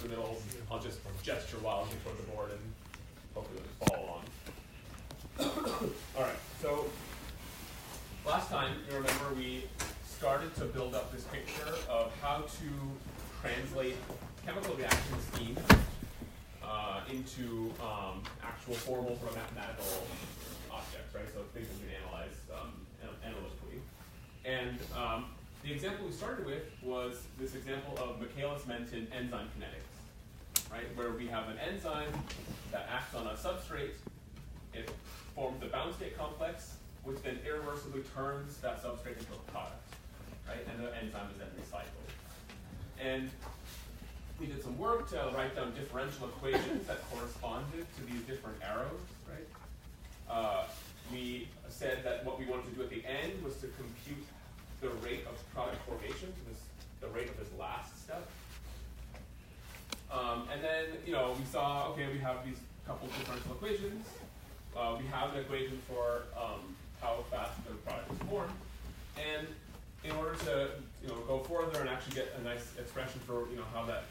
the middle, I'll just gesture wildly toward the board and hopefully it'll follow along. All right, so last time, you remember, we started to build up this picture of how to translate chemical reaction schemes into actual formal sort of mathematical objects, right? So things that we can analyze analytically. And the example we started with was this example of Michaelis-Menten enzyme kinetics, right? Where we have an enzyme that acts on a substrate. It forms a bound state complex, which then irreversibly turns that substrate into a product, right? And the enzyme is then recycled. And we did some work to write down differential equations that corresponded to these different arrows, right? We said that what we wanted to do at the end was to compute the rate of product formation, the rate of this last step. And then, we saw, okay, we have these couple differential equations. We have an equation for how fast the product is formed. And in order to go further and actually get a nice expression for how that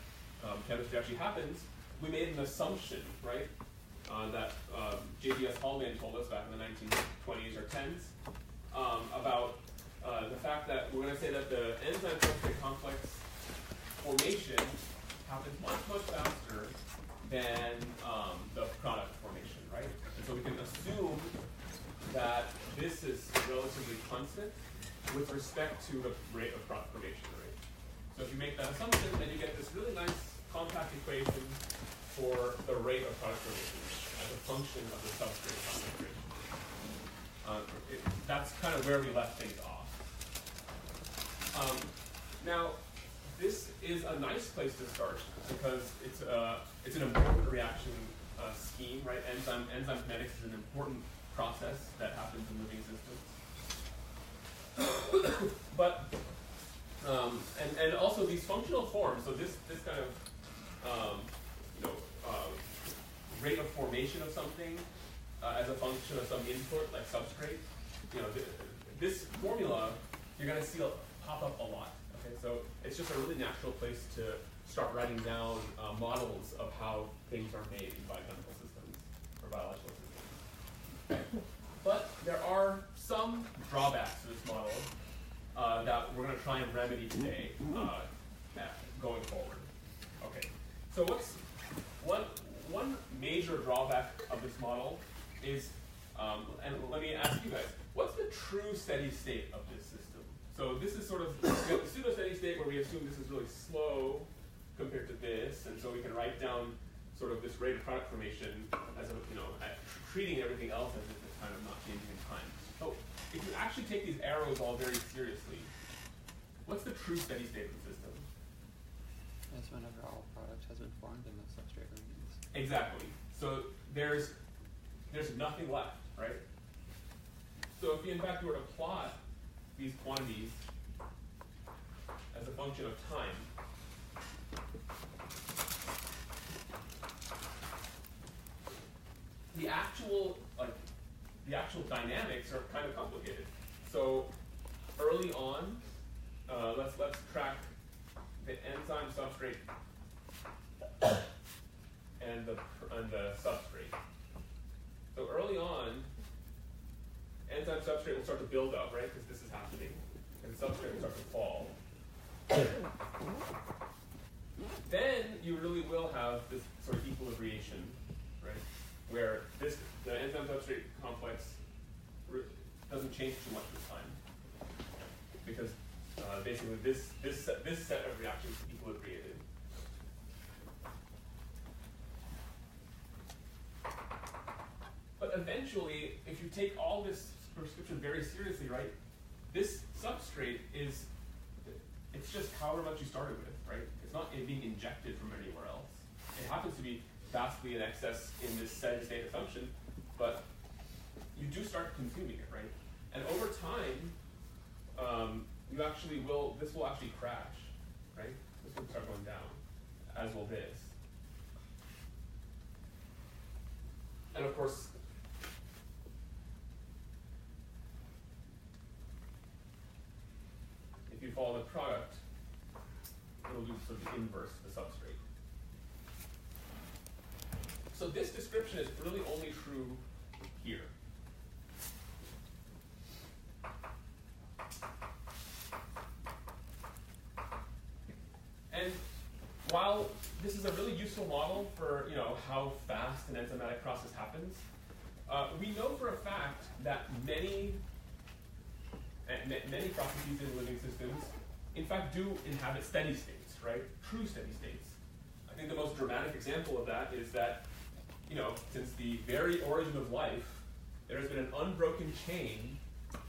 chemistry actually happens, we made an assumption, right, that J.B.S. Hallman told us back in the 1920s or 10s about the fact that we're going to say that the enzyme substrate complex formation happens much, much faster than the product formation, right? And so we can assume that this is relatively constant with respect to the rate of product formation, right? So if you make that assumption, then you get this really nice compact equation for the rate of product formation as a function of the substrate concentration. That's kind of where we left things off. Now, this is a nice place to start because it's an important reaction scheme, right? Enzyme kinetics is an important process that happens in living systems. But and also these functional forms. So this kind of rate of formation of something as a function of some input like substrate. This formula you're going to see pop up a lot. Okay, so it's just a really natural place to start writing down models of how things are made in biochemical systems or biological systems. But there are some drawbacks to this model that we're going to try and remedy today going forward. Okay, so one major drawback of this model is, and let me ask you guys, what's the true steady state of this system? So this is sort of the pseudo-steady state where we assume this is really slow compared to this, and so we can write down sort of this rate of product formation as treating everything else as if it's kind of not changing in time. So if you actually take these arrows all very seriously, what's the true steady state of the system? It's whenever all product has been formed and the substrate remains. Exactly. So there's nothing left, right? So if you in fact were to plot these quantities as a function of time, the actual dynamics are kind of complicated. So early on, let's track the enzyme substrate and the substrate. So early on, enzyme substrate will start to build up, right? Because this is happening, and the substrate will start to fall. Then you really will have this sort of equilibration, right? Where the enzyme substrate complex doesn't change too much with time, because basically this set of reactions is equilibrated. But eventually, if you take all this prescription very seriously, right, this substrate it's just however much you started with, right? It's not being injected from anywhere else. It happens to be vastly in excess in this steady state assumption, but you do start consuming it, right? And over time, this will actually crash, right? This will start going down, as will this. And of course, if you follow the product, it'll do sort of the inverse of the substrate. So this description is really only true here. And while this is a really useful model for how fast an enzymatic process happens, we know for a fact that many processes in living systems, in fact, do inhabit steady states, right? True steady states. I think the most dramatic example of that is that, since the very origin of life, there has been an unbroken chain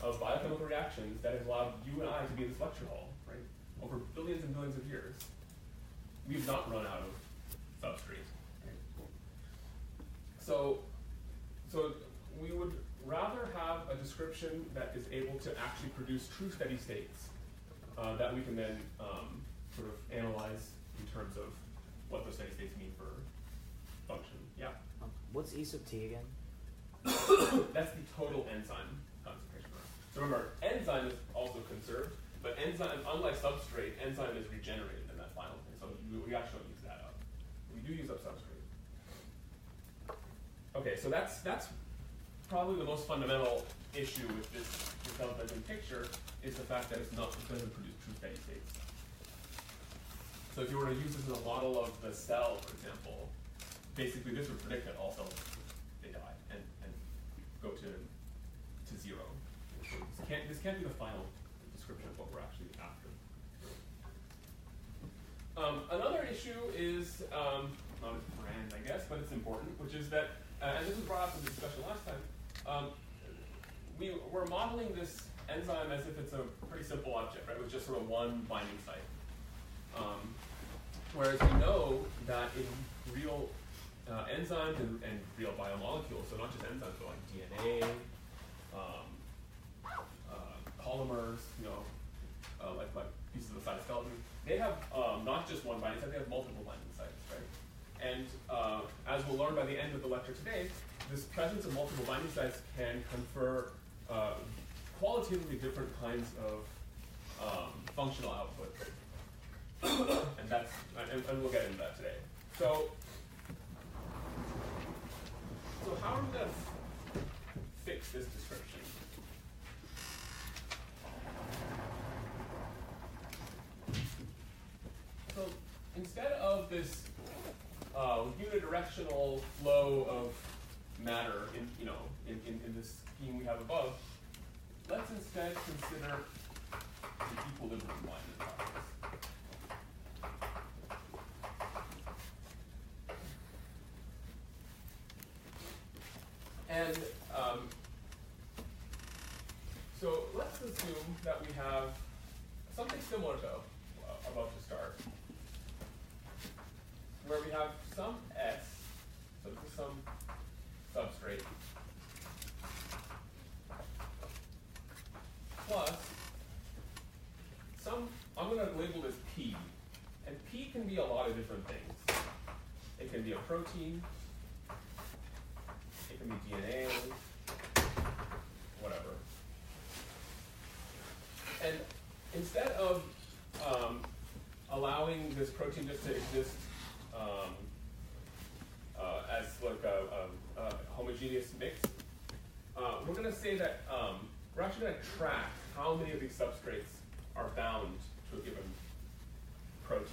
of biochemical reactions that has allowed you and I to be in this lecture hall, right? Over billions and billions of years. We've not run out of substrate. Right? So we would rather have a description that is able to actually produce true steady states that we can then sort of analyze in terms of what those steady states mean for function. Yeah? What's E sub t again? That's the total enzyme concentration. So remember, enzyme is also conserved, but enzyme, unlike substrate, enzyme is regenerated in that final thing. So we actually don't use that up. We do use up substrate. Okay, so that's probably the most fundamental issue with this development picture is the fact that it doesn't produce true steady states. So if you were to use this as a model of the cell, for example, basically this would predict that all cells they die and go to zero. So this can't be the final description of what we're actually after. Another issue is not as grand, I guess, but it's important, which is that, and this was brought up in the discussion last time. We're modeling this enzyme as if it's a pretty simple object, right, with just sort of one binding site. Whereas we know that in real enzymes and real biomolecules, so not just enzymes, but like DNA, polymers, like pieces of the cytoskeleton, they have not just one binding site, they have multiple binding sites, right? And as we'll learn by the end of the lecture today, this presence of multiple binding sites can confer qualitatively different kinds of functional output. and we'll get into that today. So how are we going to fix this description? So instead of this unidirectional flow of matter in this scheme we have above, let's instead consider the equilibrium line in the process. And so let's assume that we have something similar to about to start, where we have some S, so this is some substrate, plus some, I'm going to label this P, and P can be a lot of different things. It can be a protein, it can be DNA, whatever. And instead of allowing this protein just to exist as like a homogeneous mix, we're going to say that we're actually going to track how many of these substrates are bound to a given protein.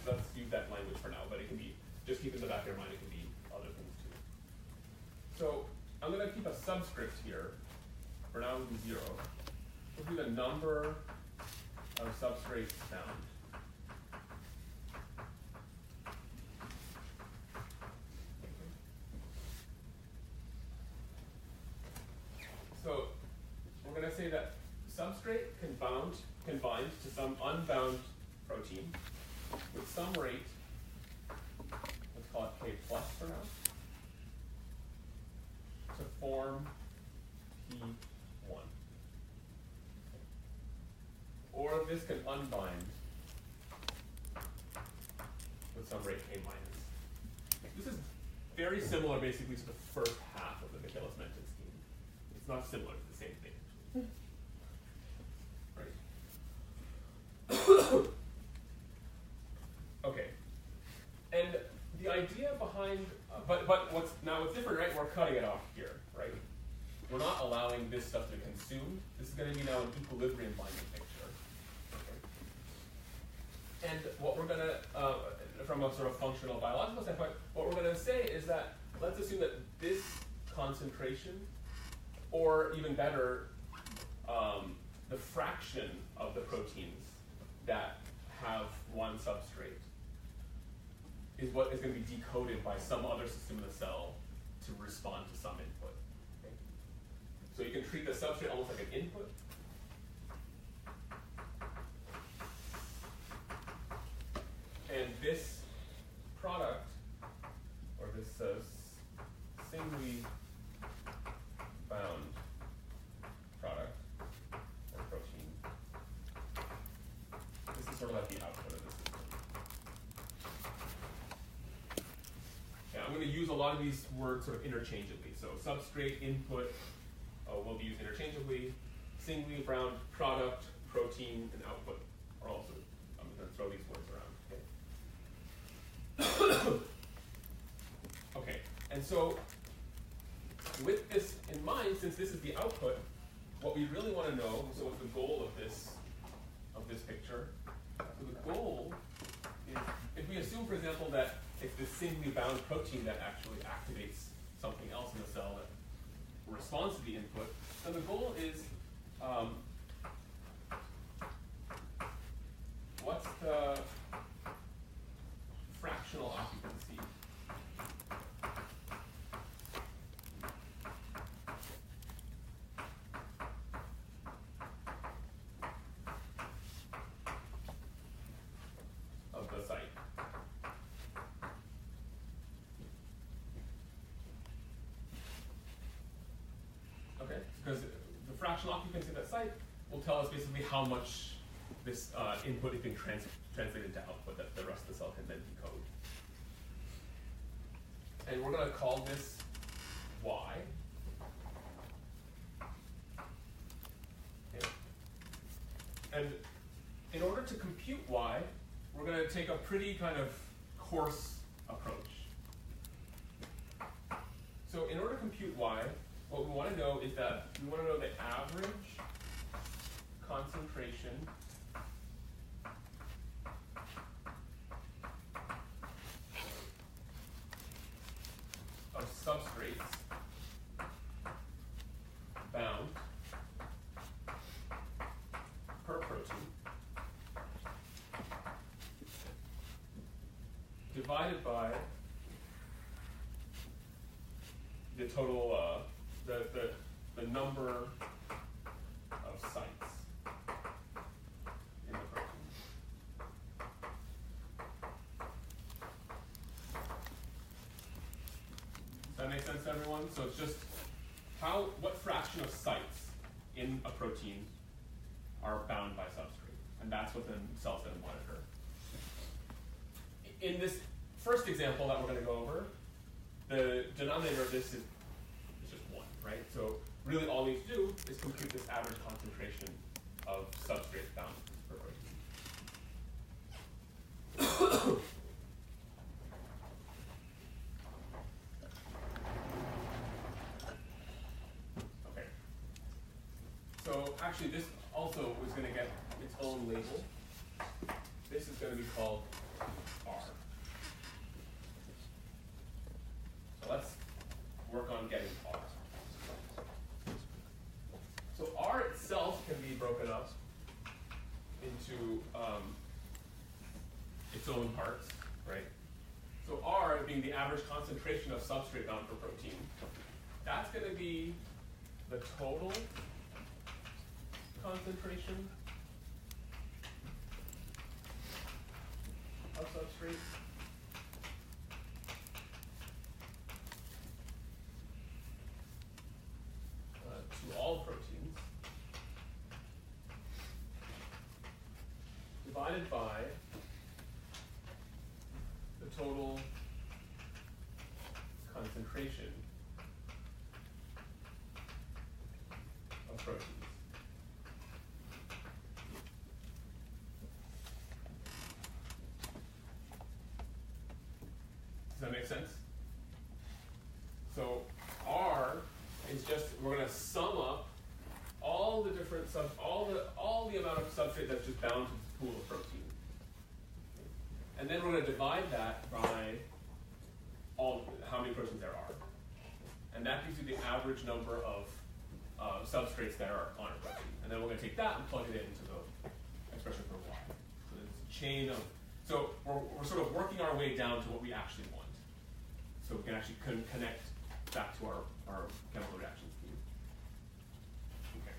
Let's use that language for now, but it can be, just keep in the back of your mind, it can be other things too. So I'm going to keep a subscript here. For now, it will be 0. We'll do the number of substrates bound. So we're going to say that substrate can bind to some unbound protein with some rate. Let's call it K plus for now, to form P1. Or this can unbind with some rate K minus. This is very similar basically to the first half of the Michaelis-Menten scheme. It's not similar, it's the same thing. Right. Okay. And the idea behind, but what's different, right? We're cutting it off here, right? We're not allowing this stuff to be consumed. This is going to be now an equilibrium binding picture. Okay. And what we're going to, from a sort of functional biological standpoint, what we're going to say is that let's assume that this concentration, or even better, the fraction of the proteins that have one substrate is what is going to be decoded by some other system in the cell to respond to some input. Okay? So you can treat the substrate almost like an input. And this product, or this singly bound product or protein, this is sort of like the output of the system. Yeah, I'm going to use a lot of these words sort of interchangeably. So substrate, input will be used interchangeably. Singly bound product, protein, and output are also, I'm going to throw these words around. Okay. Okay, and so with this in mind, since this is the output, what we really want to know, so what's the goal of this picture? So the goal is, if we assume, for example, that it's this singly bound protein that actually activates something else in the cell that responds to the input, then the goal is what's the fractional occupancy of the site. Okay, because the fractional occupancy of that site will tell us basically how much this input is being translated to output that the rest of the cell can then decode. And we're going to call this Y. Okay. And in order to compute Y, we're going to take a pretty kind of coarse approach. So in order to compute Y, what we want to know is that we want to know the average concentration of substrates bound per protein divided by the total, the number of sites in the protein. Does that make sense to everyone? So it's just what fraction of sites in a protein are bound by substrate, and that's what the cell's going to monitor. In this first example that we're going to go over, the denominator of this is just 1, right? So really all we need to do is compute this average concentration of substrate bound per protein. Okay. So actually this also is going to get its own label. This is going to be called R. So let's work on getting R. So R itself can be broken up into its own parts, right? So R being the average concentration of substrate bound per protein, that's going to be the total concentration of substrate to all proteins divided by the total concentration of proteins. Does that make sense? So R is just, we're going to sum up all the different all the amount of substrate that's just bound to this pool of protein. And then we're going to divide that by how many proteins there are. And that gives you the average number of substrates that are on a protein. And then we're going to take that and plug it into the expression for Y. So it's a chain of, so we're sort of working our way down to what we actually want. So we can actually connect back to our chemical reaction scheme. Okay.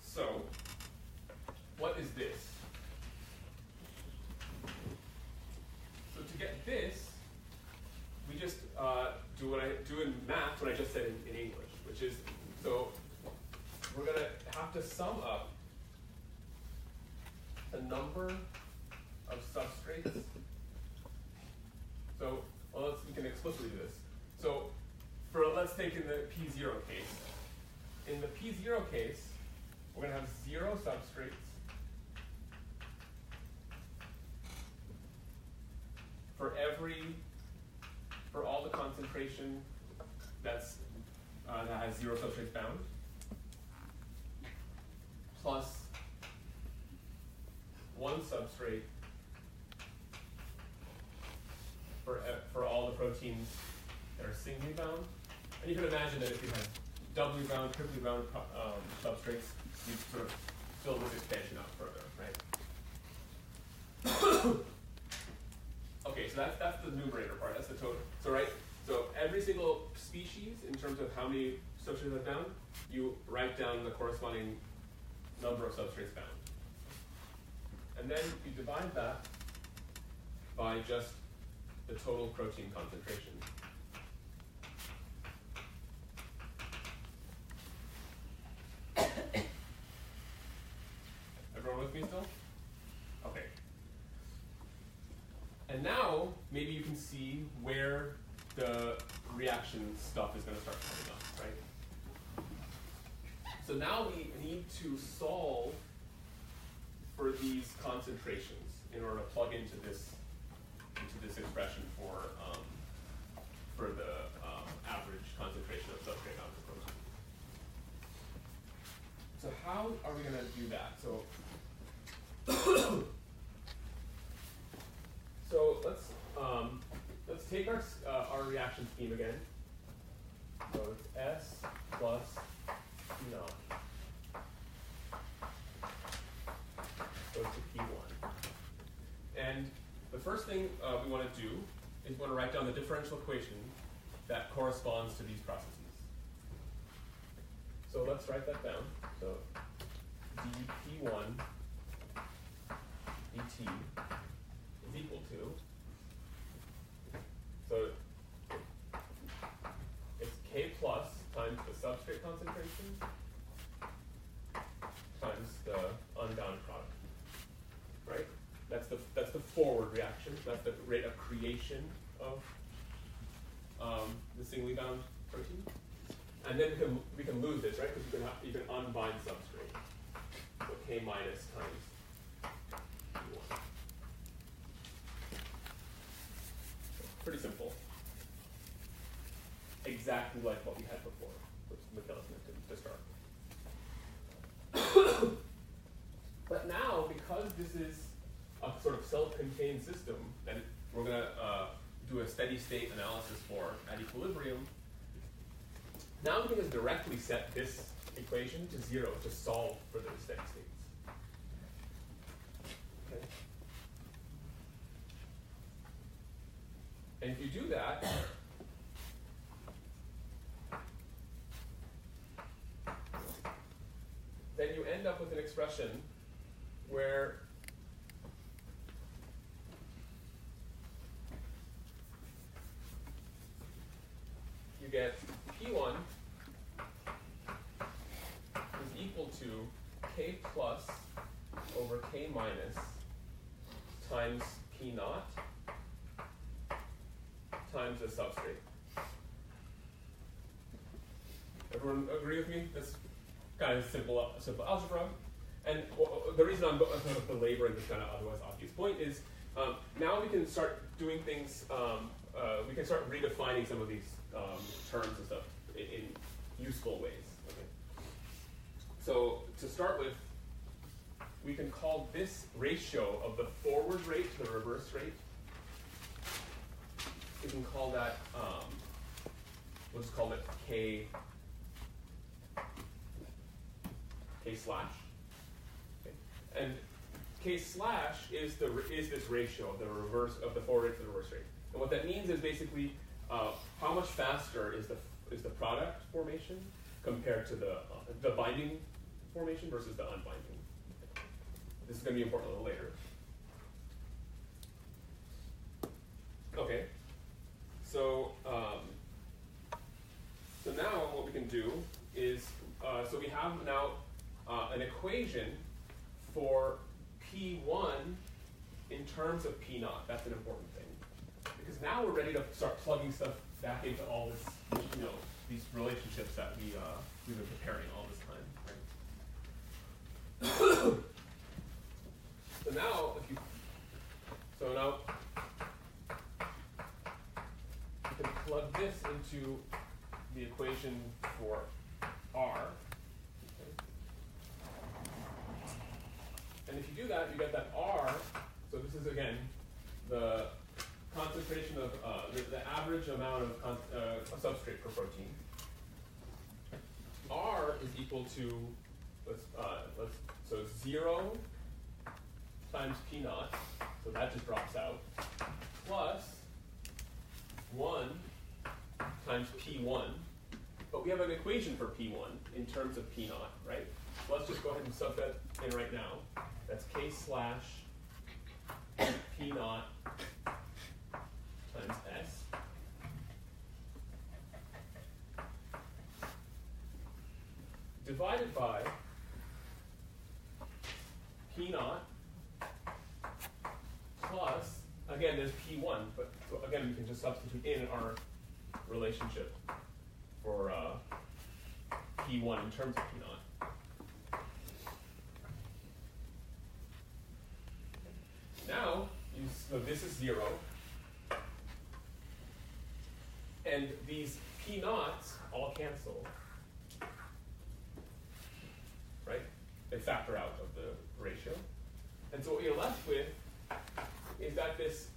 So, what is this? So to get this, we just do what I do in math, what I just said in English, which is, so we're going to have to sum up the number of substrates. So, well, we can explicitly do this. So, let's take in the P0 case. In the P0 case, we're going to have 0 substrates for all the concentration that has 0 substrates bound, plus 1 substrate for all the proteins that are singly bound. And you can imagine that if you had doubly bound, triply bound substrates, you'd sort of fill this expansion out further, right? Okay, so that's the numerator part, that's the total. So every single species, in terms of how many substrates are bound, you write down the corresponding number of substrates bound. And then you divide that by just the total protein concentration. Everyone with me still? Okay. And now, maybe you can see where the reaction stuff is going to start coming up, right? So now we need to solve for these concentrations in order to plug into this expression for the average concentration of substrate bound to protein. So how are we going to do that? So let's take our reaction scheme again. So it's S plus P naught goes to P1. And the first thing we want to do is we want to write down the differential equation that corresponds to these processes. So let's write that down. So dP1 dt is equal to, so it's K plus times the substrate concentration times the unbound product, right? That's the forward reaction. That's the rate of creation of the singly bound protein. And then we can lose this, right? Because you can unbind substrate. So K minus times P1. Pretty simple. Exactly like what we had before, which Michaelis meant to start. But now, because this is a sort of self-contained system, and we're going to do a steady state analysis for at equilibrium, now we can just directly set this equation to 0 to solve for those steady states. Okay. And if you do that, then you end up with an expression where you get P1 is equal to K plus over K minus times P naught times the substrate. Everyone agree with me? That's kind of simple algebra. And the reason I'm belaboring this kind of otherwise obvious point is now we can start doing things we can start redefining some of these terms and stuff in useful ways. Okay? So to start with, we can call this ratio of the forward rate to the reverse rate. We can call that, we'll just call it K slash. Okay. And K slash is this ratio of the reverse of the forward rate to the reverse rate. And what that means is basically how much faster is the product formation compared to the binding formation versus the unbinding. This is going to be important a little later. Okay, so so now what we can do is so we have now an equation for P1 in terms of P naught. That's an important thing because now we're ready to start plugging stuff back into all this, these relationships that we've been preparing all this time, right? So now, you can plug this into the equation for R. Okay. And if you do that, you get that R. So this is again the concentration of the average amount of substrate per protein. R is equal to so 0 times P naught, so that just drops out, plus 1 times P1, but we have an equation for P1 in terms of P naught, right? So let's just go ahead and sub that in right now. That's K slash P naught times S. Divided by P naught plus, again, there's P1, but so again, we can just substitute in our relationship for P1 in terms of P naught. Now, so this is 0, and these P naughts all cancel, right? They factor out of the ratio. And so what you're left with is that this,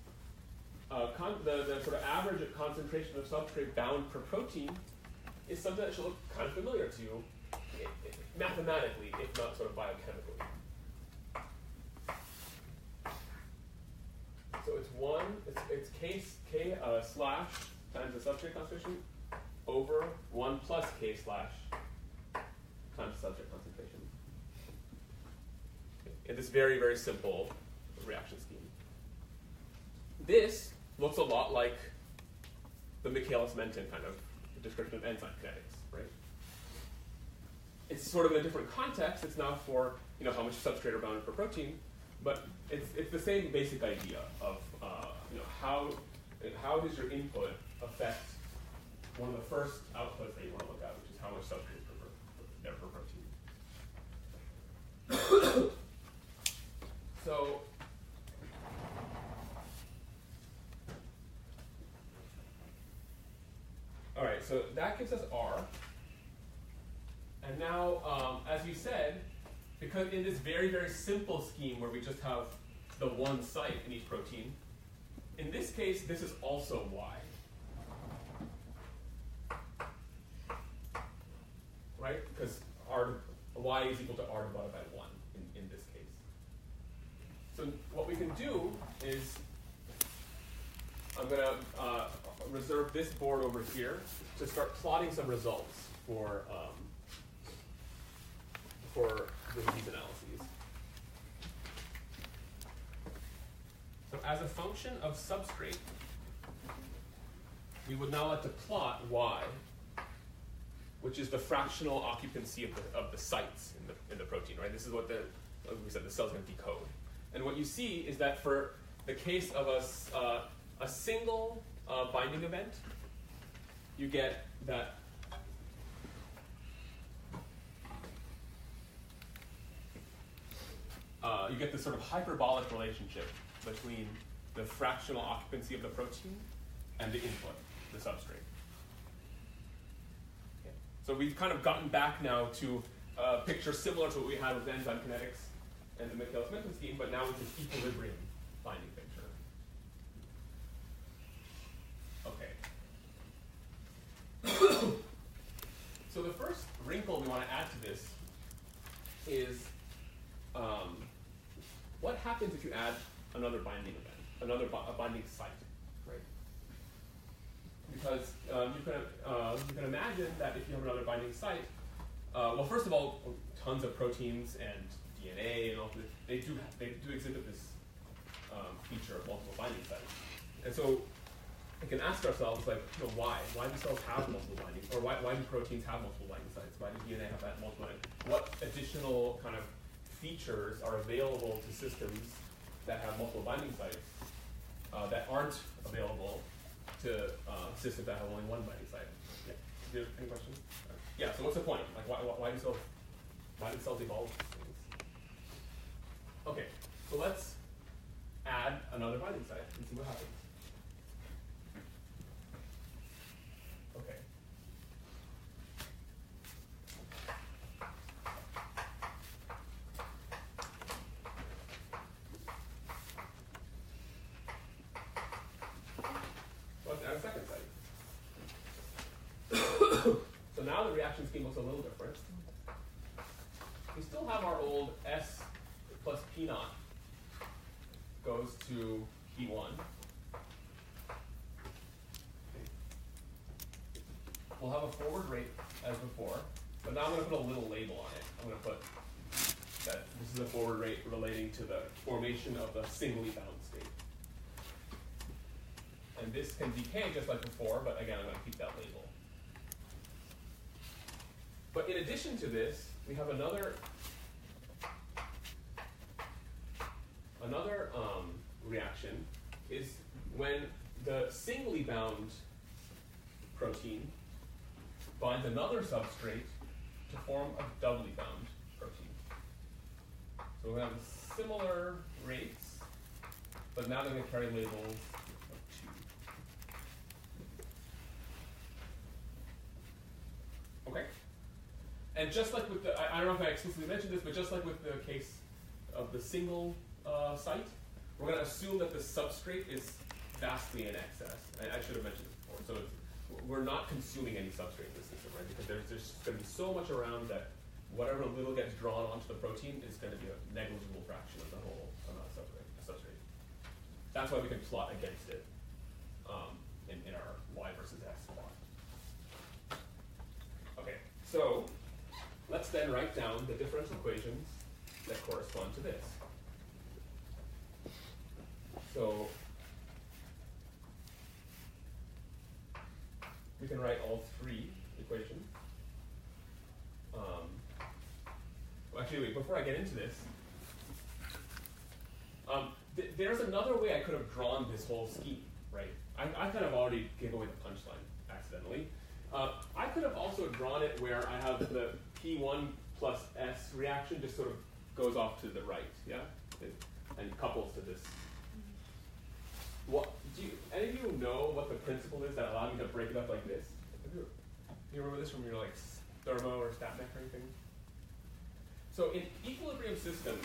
the sort of average concentration of substrate bound per protein is something that should look kind of familiar to you mathematically, if not sort of biochemically. So it's K slash times the substrate concentration over 1 plus K slash times the substrate concentration. In this very, very simple reaction scheme. This looks a lot like the Michaelis-Menten kind of description of enzyme kinetics, right? It's sort of in a different context. It's now for how much substrate are bound per protein, but it's the same basic idea of how does your input affect one of the first outputs that you want to look at, which is how much substrate per protein. So all right, so that gives us R. And now, as we said, because in this very, very simple scheme where we just have the one site in each protein, in this case, this is also Y. Right? Because Y is equal to R divided by 1 in this case. So what we can do is, I'm going to reserve this board over here to start plotting some results for these analyses. So as a function of substrate, we would now like to plot Y, which is the fractional occupancy of the sites in the protein, right? This is what like we said, the cell's going to decode. And what you see is that for the case of a single binding event, you get that you get this sort of hyperbolic relationship between the fractional occupancy of the protein and the input, the substrate. Okay. So we've kind of gotten back now to a picture similar to what we had with enzyme kinetics and the Michaelis-Menten scheme, but now with this equilibrium binding picture. Okay. So the first wrinkle we want to add to this is what happens if you add another binding event, a binding site, right? Because you can imagine that if you have another binding site, well, first of all, tons of proteins and DNA and all this, they do exhibit this feature of multiple binding sites, and so we can ask ourselves, like, why? Why do cells have multiple bindings, or why do proteins have multiple binding sites? Why do DNA have that multiple binding? What additional kind of features are available to systems that have multiple binding sites that aren't available to systems that have only one binding site? Yeah. Do you have any questions? Yeah. So what's the point? Like, why do cells evolve these things? Okay. So let's add another binding site and see what happens. Okay. Let's add a second site. So now the reaction scheme looks a little different. We still have our old S plus P naught goes to P1. We'll have a forward rate as before, but now I'm going to put a little label on it. I'm going to put that this is a forward rate relating to the formation of the singly bound state. And this can decay just like before, but again, I'm going to keep that label. But in addition to this, we have another reaction is when the singly bound protein binds another substrate to form a doubly bound protein. So we have similar rates, but now they're going to carry labels of 2. Okay? And just like with the, I don't know if I explicitly mentioned this, but just like with the case of the single site, we're going to assume that the substrate is vastly in excess. I should have mentioned this before. So we're not consuming any substrate in this system, right? Because there's going to be so much around that whatever little gets drawn onto the protein is going to be a negligible fraction of the whole amount of substrate. That's why we can plot against it in our y versus x plot. Okay, so let's then write down the differential equations that correspond to this. So we can write all 3 equations. Well, actually, wait, before I get into this, there's another way I could have drawn this whole scheme, right? I kind of already gave away the punchline accidentally. I could have also drawn it where I have the P1 plus S reaction just sort of goes off to the right, yeah? And couples to this. What, any of you know what the principle is that allowed me to break it up like this? Do you remember this from your like thermo or stat mech or anything? So in equilibrium systems,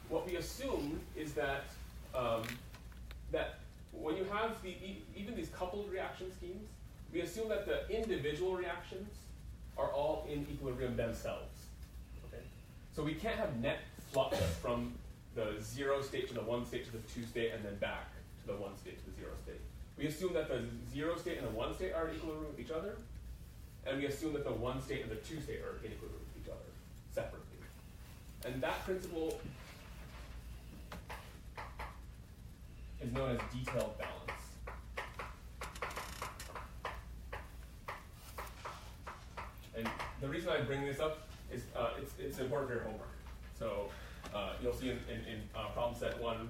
what we assume is that that when you have even these coupled reaction schemes, we assume that the individual reactions are all in equilibrium themselves. Okay, so we can't have net flux from the 0 state to the 1 state to the 2 state and then back to the 1 state to the 0 state. We assume that the 0 state and the 1 state are in equilibrium with each other, and we assume that the 1 state and the 2 state are in equilibrium with each other separately. And that principle is known as detailed balance. And the reason I bring this up is it's important for your homework. So you'll see in problem set 1,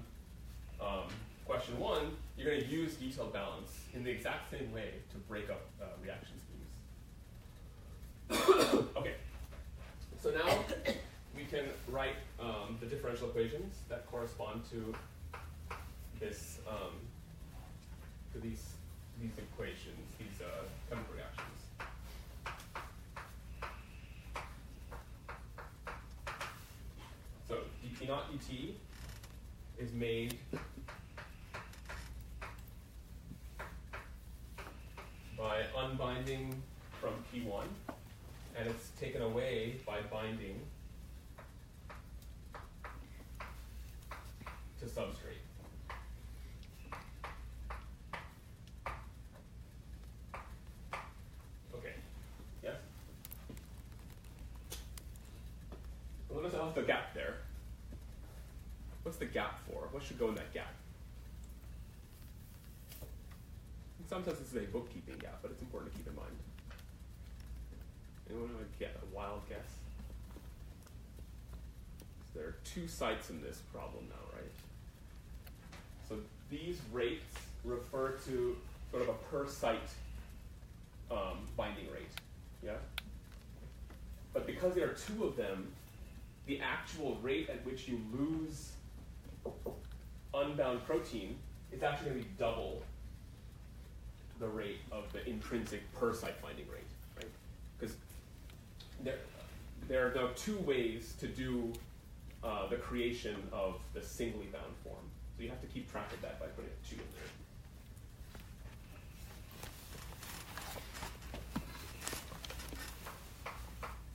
question 1, you're going to use detailed balance in the exact same way to break up reaction schemes. Okay, so now we can write the differential equations that correspond to this to these equations, these chemical reactions. So dt naught dt is made by unbinding from P1, and it's taken away by binding to substrate. Okay. Yes? Well, notice I left the gap there. What's the gap for? What should go in that gap? Sometimes this is a bookkeeping gap, but it's important to keep in mind. Anyone have a wild guess? So there are two sites in this problem now, right? So these rates refer to sort of a per site binding rate, yeah? But because there are two of them, the actual rate at which you lose unbound protein is actually going to be double the rate of the intrinsic per site binding rate, right? Because there are now two ways to do the creation of the singly bound form. So you have to keep track of that by putting a 2 in there.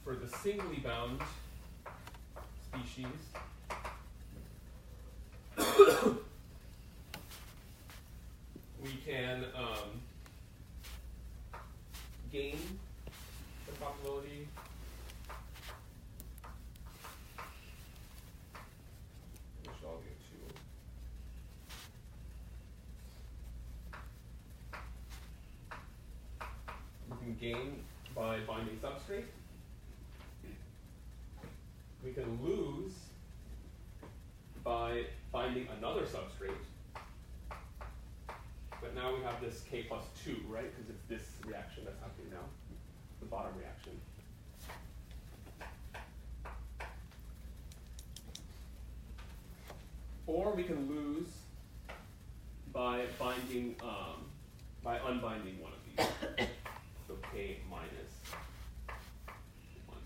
For the singly bound species, we can gain the probability which I'll get to. We can gain by binding substrate. We can lose by binding another substrate. But now we have this K plus 2, right? Because it's this reaction that's happening now, the bottom reaction. Or we can lose by binding, by unbinding one of these. So K minus 1.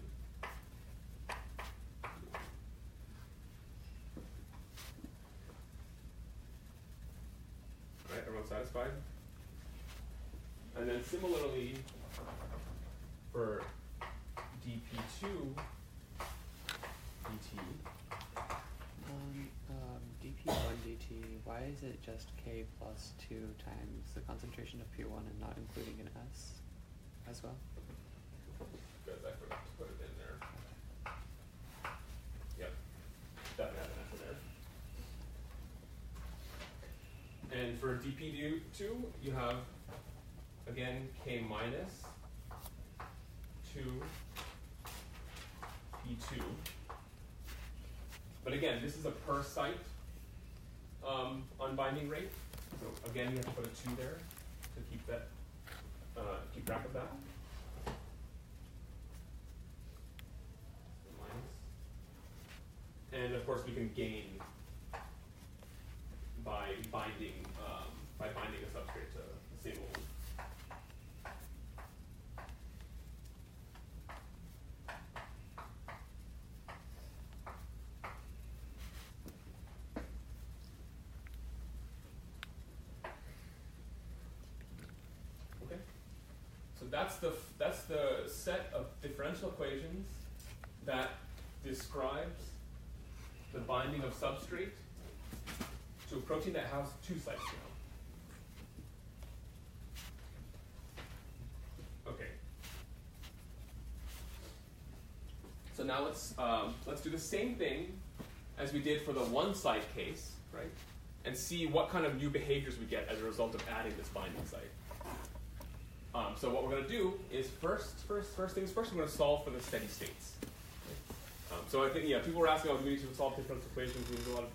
All right, everyone satisfied? And then similarly, for dp2 dt, dp1 dt, why is it just k plus 2 times the concentration of P1 and not including an S as well? because I forgot to put it in there. Yep, definitely have an S in there. And for dp2, you have, again, k minus 2 p2. But again, this is a per site unbinding rate. So again, you have to put a 2 there to keep that, keep track of that. Minus. And of course, we can gain by binding a substrate to a single one. Okay, so that's the set of differential equations that describes the binding of substrate to a protein that has 2 sites now. Okay. So now let's do the same thing as we did for the 1 site case, right? And see what kind of new behaviors we get as a result of adding this binding site. So what we're going to do is first things first, we're going to solve for the steady states. So I think, yeah, people were asking, oh, do we need to solve differential equations? We do a lot of,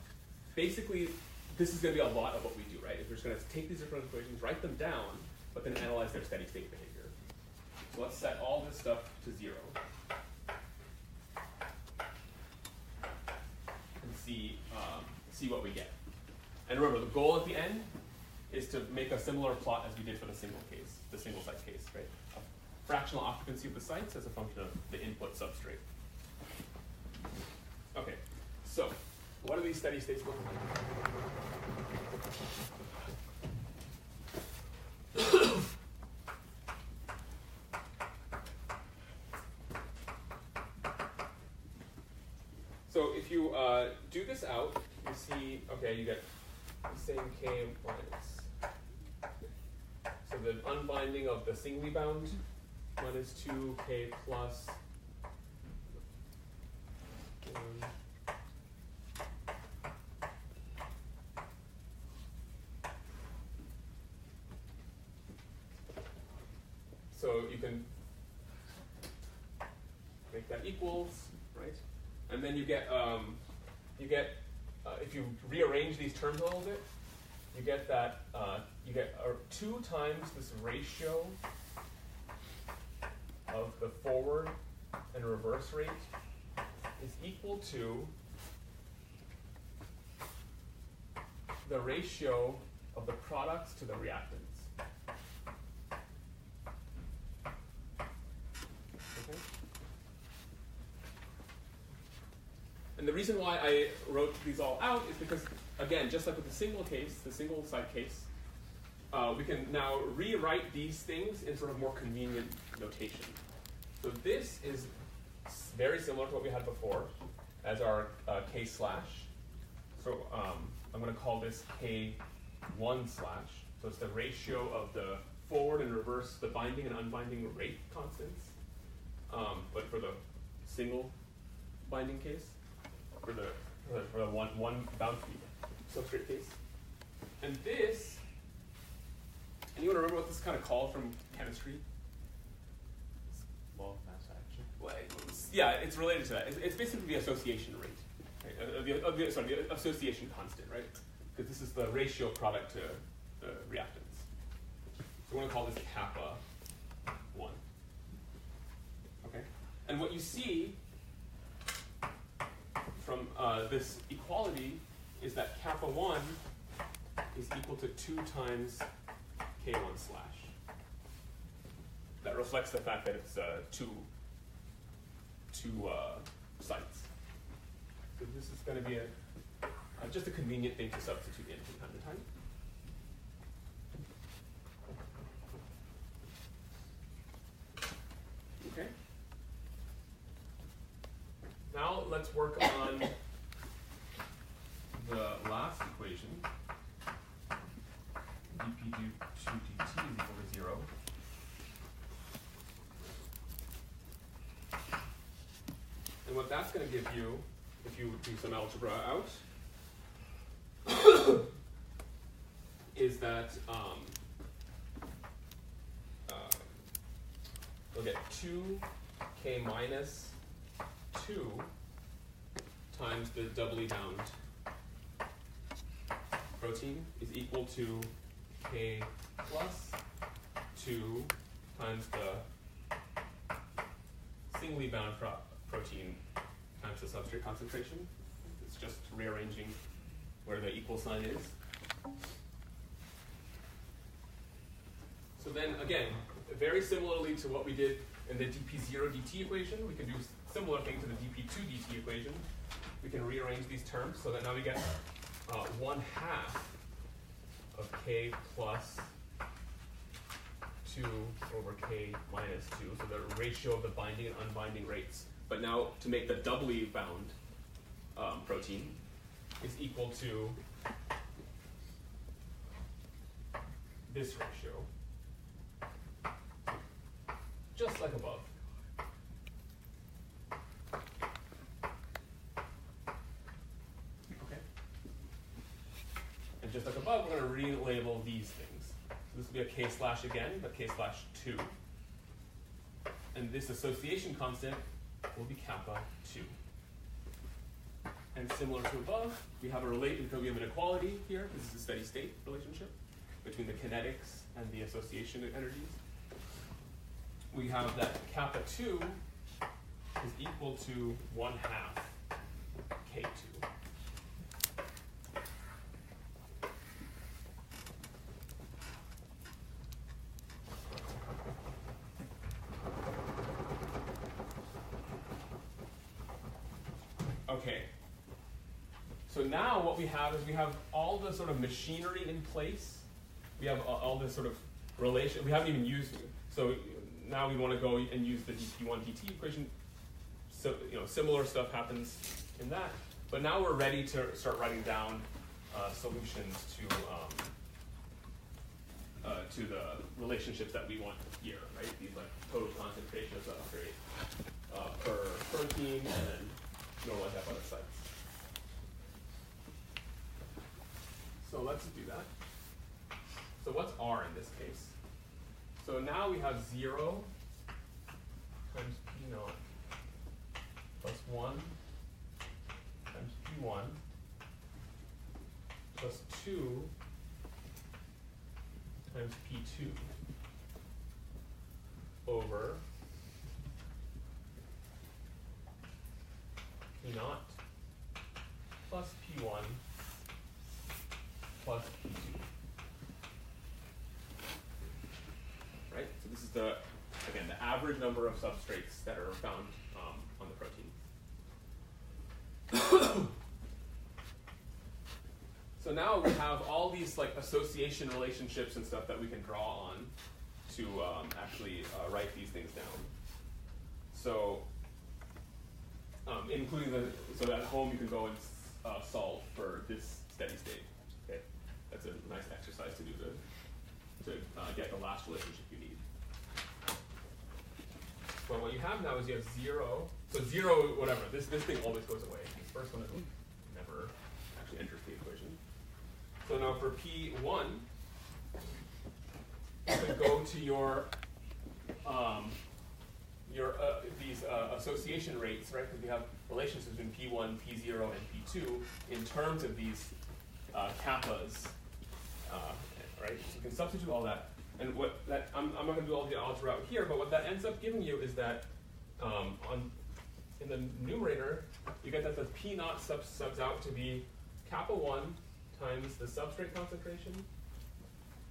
basically, this is going to be a lot of what we do, right? If we're just going to take these differential equations, write them down, but then analyze their steady state behavior. So let's set all this stuff to 0. And see what we get. And remember, the goal at the end is to make a similar plot as we did for the single case, the single site case, right? A fractional occupancy of the sites as a function of the input substrate. Okay, so what do these steady states look like? So if you do this out, you see, okay, you get the same K minus. So the unbinding of the singly bound minus 2K plus 1. So you can make that equals, right? And then you get if you rearrange these terms a little bit, you get that you get 2 times this ratio of the forward and reverse rate is equal to the ratio of the products to the reactants. Okay. And the reason why I wrote these all out is because, again, just like with the single case, the single site case, we can now rewrite these things in sort of more convenient notation. So this is very similar to what we had before as our K slash. So I'm going to call this K1 slash. So it's the ratio of the forward and reverse, the binding and unbinding rate constants, but for the single binding case, for the one bound substrate case. And this, anyone remember what this is kind of called from chemistry? Well, mass action. Well, yeah, it's related to that. It's basically the association rate, right? The association constant, right? Because this is the ratio product to the reactants. So we're going to call this kappa 1. Okay? And what you see from this equality is that kappa 1 is equal to 2 times K1 slash. That reflects the fact that it's two sites. So this is going to be just a convenient thing to substitute in from time to time. Okay. Now let's work on the last equation. dp2 dt is equal to 0. And what that's going to give you, if you do some algebra out, is that you'll get 2k minus 2 times the doubly bound protein is equal to k plus 2 times the singly bound protein times the substrate concentration. It's just rearranging where the equal sign is. So then again, very similarly to what we did in the dp0 dt equation, we can do a similar thing to the dp2 dt equation. We can rearrange these terms so that now we get 1/2 of k plus 2 over k minus 2, so the ratio of the binding and unbinding rates. But now to make the doubly bound protein is equal to this ratio, just like above. Okay. And just like above, we're going to relabel these things. So this will be a k slash again, but k slash 2. And this association constant will be kappa 2. And similar to above, we have we have an equality here. This is a steady state relationship between the kinetics and the association energies. We have that kappa 2 is equal to 1/2 K2. Okay. So now what we have is we have all the sort of machinery in place. We have all this sort of relation. We haven't even used it. So now we want to go and use the dp1 dt equation. So similar stuff happens in that. But now we're ready to start writing down solutions to the relationships that we want here, right? These like total concentration of substrate per protein and then normalized at other sites. So let's do that. So what's R in this case? So now we have 0 times P naught plus 1 times P1 plus 2 times P2 over P naught plus P1 plus P2. Right? So this is the average number of substrates that are found on the protein. So now we have all these like association relationships and stuff that we can draw on to actually write these things down. So including so at home you can go and solve for this steady state. Okay, that's a nice exercise to do to get the last relationship you need. Well, what you have now is you have 0. So 0, whatever. This thing always goes away. This first one never actually enters the equation. So now for P1, you can go to your these association rates, right? Because we have relationships between P1, P0, and P2 in terms of these kappas, right? So you can substitute all that. And what that I'm not going to do all the algebra out here, but what that ends up giving you is that in the numerator, you get that the P naught subs out to be kappa 1 times the substrate concentration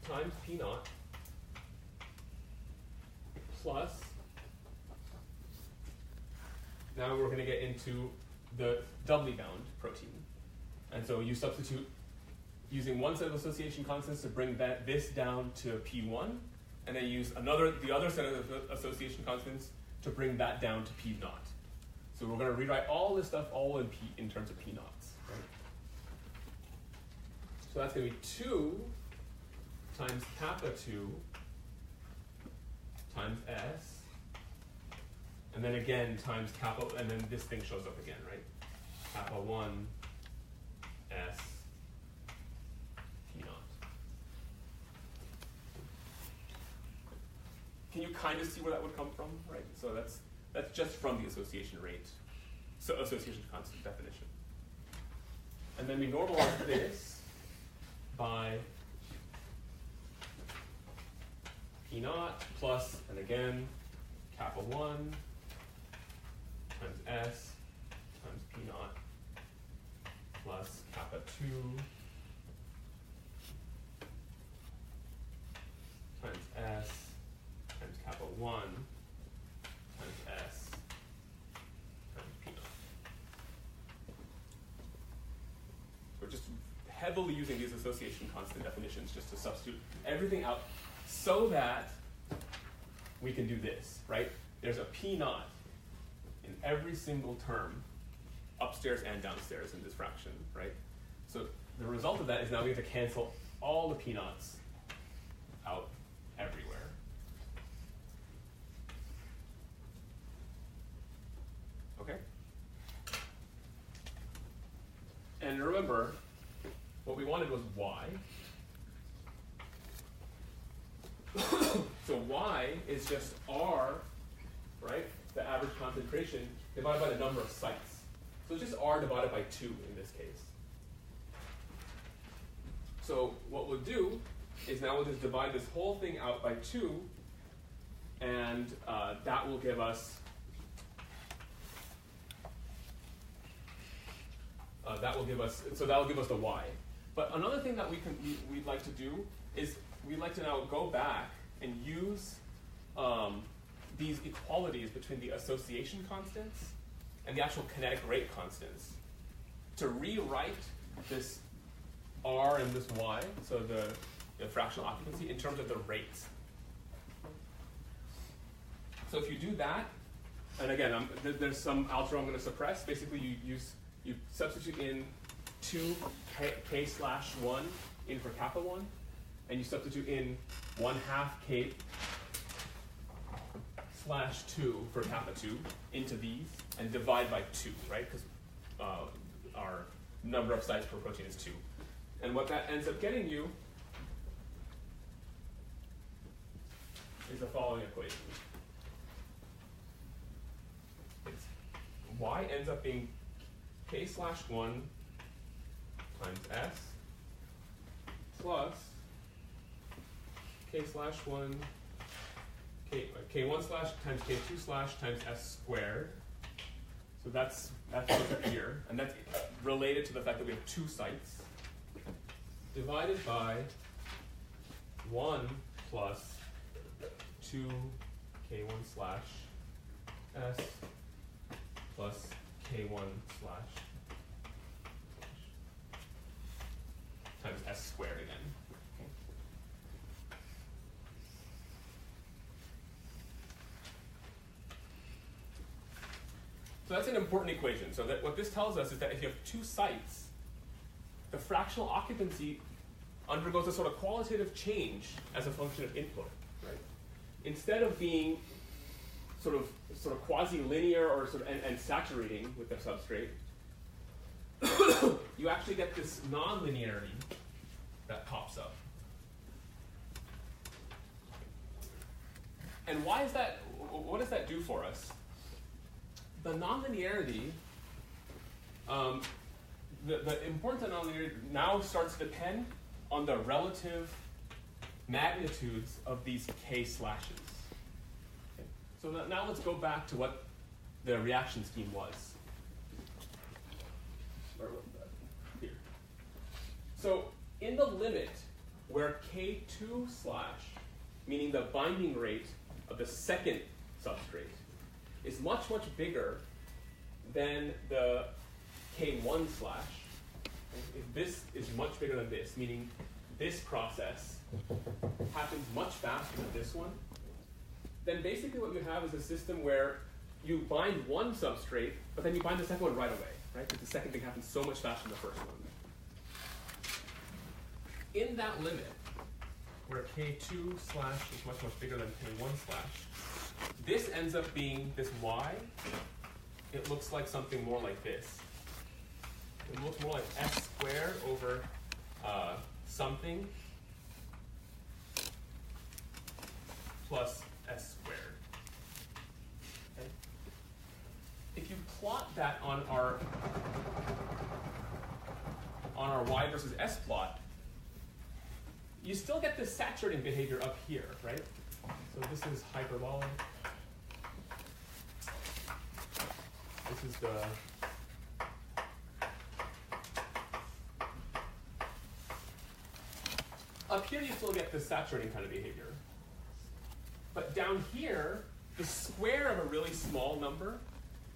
times P naught plus, now we're going to get into the doubly bound protein. And so you substitute using one set of association constants to bring this down to P1, and then use the other set of association constants to bring that down to P naught. So we're going to rewrite all this stuff all in terms of P naughts. Right? So that's going to be 2 times kappa 2 times S, and then again times kappa, and then this thing shows up again, right? Kappa 1 S P naught. Can you kind of see where that would come from, right? So that's just from the association rate, so association constant definition. And then we normalize this by P naught plus, and again, kappa 1 times S times P naught plus kappa 2 times S times kappa 1 times S times P naught. We're just heavily using these association constant definitions just to substitute everything out so that we can do this, right? There's a P naught in every single term, upstairs and downstairs in this fraction, right? So the result of that is now we have to cancel all the P naughts out everywhere. Okay? And remember, what we wanted was Y. So Y is just R, right? The average concentration divided by the number of sites. So it's just R divided by 2 in this case. So what we'll do is now we'll just divide this whole thing out by 2, and that will give us so that will give us the Y. But another thing that we'd like to do is we'd like to now go back and use these equalities between the association constants and the actual kinetic rate constants to rewrite this R and this Y, so the fractional occupancy, in terms of the rates. So if you do that, and again, there's some algebra I'm going to suppress. Basically, you substitute in 2 k/1 in for kappa 1, and you substitute in 1/2 k/2 for kappa 2 into these, and divide by 2, right? Because our number of sites per protein is 2. And what that ends up getting you is the following equation. Y ends up being k/1 times S plus k/1 k1 slash times k2 slash times S squared. So that's what's up here, and that's related to the fact that we have 2 sites, divided by 1 plus 2 k1 slash S plus k1 slash times S squared again. Okay. So that's an important equation. So that what this tells us is that if you have 2 sites, the fractional occupancy undergoes a sort of qualitative change as a function of input, right? Instead of being sort of quasi-linear or and saturating with the substrate, you actually get this non-linearity that pops up. And why is that? What does that do for us? The non-linearity, the importance of non-linearity now starts to depend on the relative magnitudes of these k slashes. Okay. So now let's go back to what the reaction scheme was. Here. So in the limit where k2 slash, meaning the binding rate of the second substrate, is much, much bigger than the k1 slash, if this is much bigger than this, meaning this process happens much faster than this one, then basically what you have is a system where you bind one substrate, but then you bind the second one right away, right? Because the second thing happens so much faster than the first one. In that limit, where k2 slash is much, much bigger than k1 slash, this ends up being this y. It looks like something more like this. It looks more like s squared over something plus s squared. Okay? If you plot that on our y versus s plot, you still get this saturating behavior up here, right? So this is hyperbolic. This is the up here you still get this saturating kind of behavior. But down here, the square of a really small number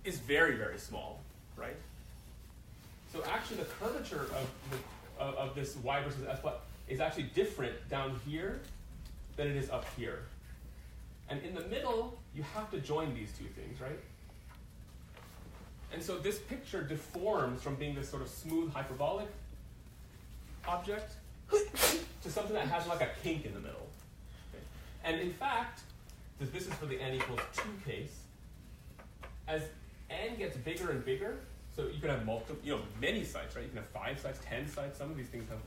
is very, very small, right? So actually the curvature of this y versus s plot is actually different down here than it is up here. And in the middle, you have to join these two things, right? And so this picture deforms from being this sort of smooth hyperbolic object to something that has like a kink in the middle. Okay? And in fact, this is for the n equals 2 case, as n gets bigger and bigger, so you can have many sites, right? You can have 5 sites, 10 sites. Some of these things have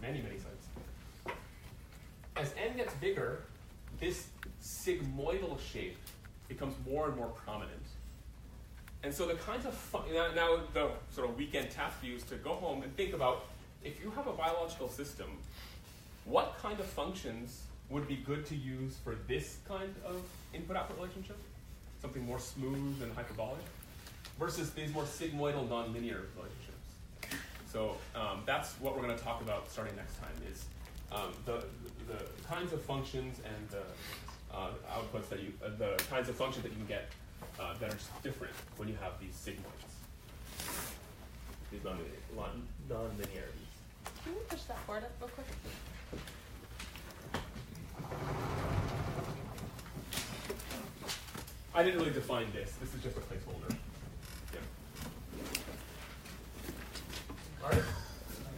many, many sites. As n gets bigger, this sigmoidal shape becomes more and more prominent. And so the kinds of now the sort of weekend task for you is to go home and think about, if you have a biological system, what kind of functions would be good to use for this kind of input-output relationship? Something more smooth and hyperbolic, versus these more sigmoidal nonlinear relationships. So that's what we're going to talk about starting next time, is the kinds of functions and the outputs that the kinds of functions that you can get that are just different when you have these sigmoids, these non-linearities. Can you push that board up real quick? I didn't really define this. This is just a placeholder. Yeah. All right.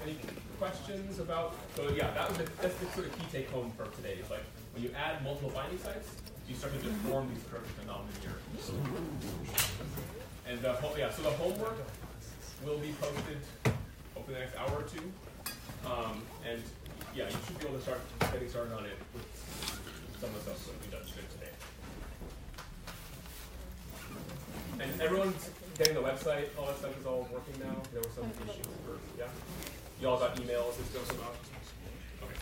Any questions about? So yeah, that's the sort of key take home for today. Is like when you add multiple binding sites, you start to deform these curves into non-linear. And so the homework will be posted over the next hour or two. And yeah, you should be able to start getting started on it with some of the stuff that we done today. And everyone's getting the website, all that stuff is all working now. There were some issues first, yeah? You all got emails and stuff about? Okay.